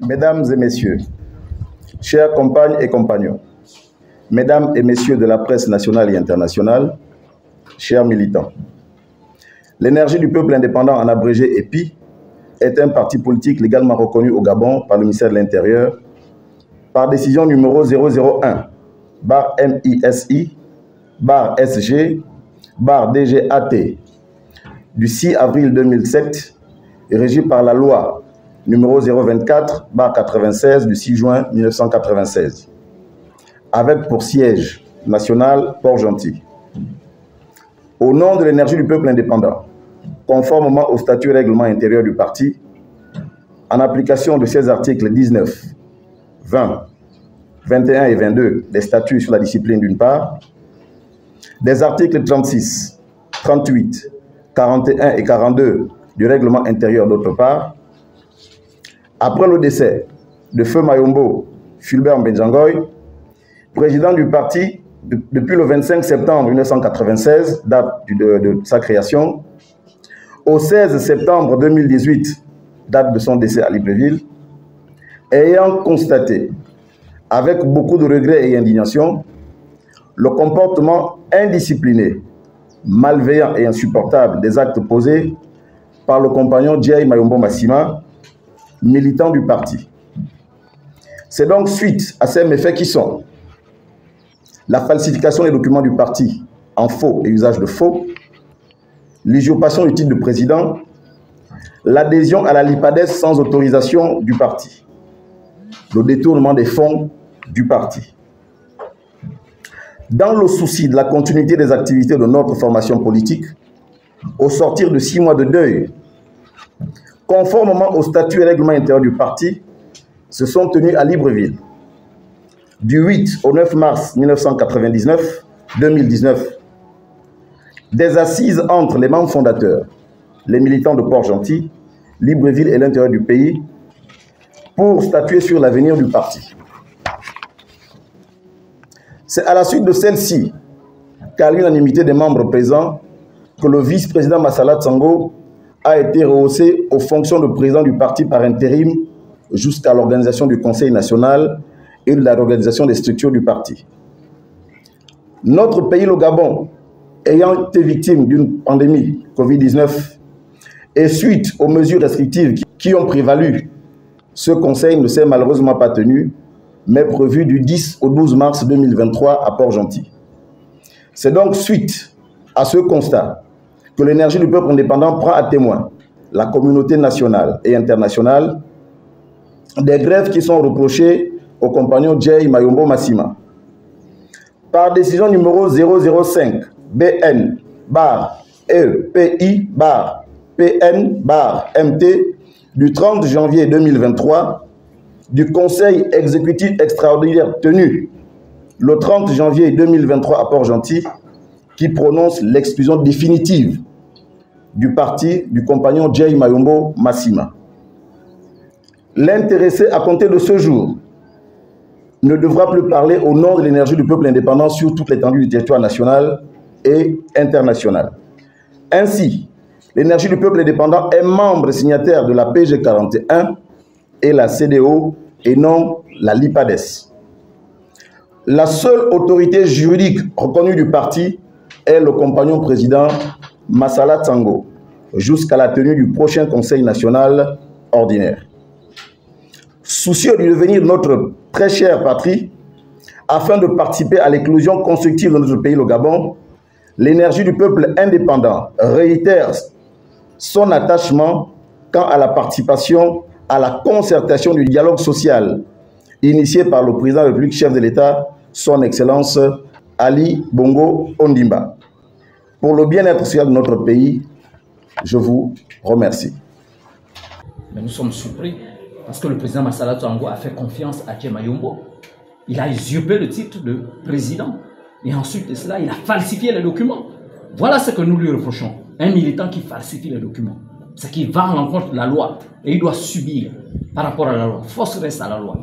Mesdames et messieurs, chères compagnes et compagnons, mesdames et messieurs de la presse nationale et internationale, chers militants, l'Énergie du peuple indépendant, en abrégé EPI, est un parti politique légalement reconnu au Gabon par le ministère de l'Intérieur par décision numéro 001-MISI-SG-DGAT du 6 avril 2007, régi par la loi numéro 024-96 du 6 juin 1996, avec pour siège national Port-Gentil. Au nom de l'Énergie du peuple indépendant, conformément au statut et règlement intérieur du parti, en application de ces articles 19, 20, 21 et 22 des statuts sur la discipline d'une part, des articles 36, 38, 41 et 42 du règlement intérieur d'autre part, après le décès de Feu Mayombo Fulbert Mbenjangoy, président du parti depuis le 25 septembre 1996, date de sa création, au 16 septembre 2018, date de son décès à Libreville, ayant constaté, avec beaucoup de regrets et indignation, le comportement indiscipliné, malveillant et insupportable des actes posés par le compagnon Djei Mayombo Massima, militant du parti. C'est donc suite à ces méfaits qui sont la falsification des documents du parti en faux et usage de faux, l'usurpation du titre de président, l'adhésion à la LIPADES sans autorisation du parti, le détournement des fonds du parti. Dans le souci de la continuité des activités de notre formation politique, au sortir de 6 mois de deuil, conformément au statut et règlement intérieur du parti, se sont tenus à Libreville, du 8 au 9 mars 2019, des assises entre les membres fondateurs, les militants de Port-Gentil, Libreville et l'intérieur du pays, pour statuer sur l'avenir du parti. C'est à la suite de celle-ci, qu'à l'unanimité des membres présents, que le vice-président Massala Tsango a été rehaussé aux fonctions de président du parti par intérim jusqu'à l'organisation du Conseil national et de la réorganisation des structures du parti. Notre pays, le Gabon, ayant été victime d'une pandémie Covid-19 et suite aux mesures restrictives qui ont prévalu, ce conseil ne s'est malheureusement pas tenu, mais prévu du 10 au 12 mars 2023 à Port-Gentil. C'est donc suite à ce constat que l'Énergie du peuple indépendant prend à témoin la communauté nationale et internationale des grèves qui sont reprochées au compagnon Djei Mayombo Massima. Par décision numéro 005 BN-EPI-PN-MT du 30 janvier 2023 du Conseil exécutif extraordinaire tenu le 30 janvier 2023 à Port-Gentil, qui prononce l'exclusion définitive du parti du compagnon Djei Mayombo Massima. L'intéressé à compter de ce jour ne devra plus parler au nom de l'Énergie du peuple indépendant sur toute l'étendue du territoire national et international. Ainsi, l'Énergie du peuple indépendant est membre signataire de la PG 41 et la CEDEAO et non la LIPADES. La seule autorité juridique reconnue du parti est le compagnon président Massala Tsango, jusqu'à la tenue du prochain Conseil national ordinaire. Soucieux du devenir de notre très chère patrie, afin de participer à l'éclosion constructive de notre pays, le Gabon, l'Énergie du peuple indépendant réitère son attachement quant à la participation à la concertation du dialogue social initié par le président de la République, chef de l'État, son Excellence Ali Bongo Ondimba. Pour le bien-être social de notre pays, je vous remercie. Mais nous sommes surpris parce que le président Massala Tsango a fait confiance à Djei Mayombo. Il a usurpé le titre de président. Et ensuite de cela, il a falsifié les documents. Voilà ce que nous lui reprochons. Un militant qui falsifie les documents. C'est qu'il va à l'encontre de la loi. Et il doit subir par rapport à la loi. Force reste à la loi.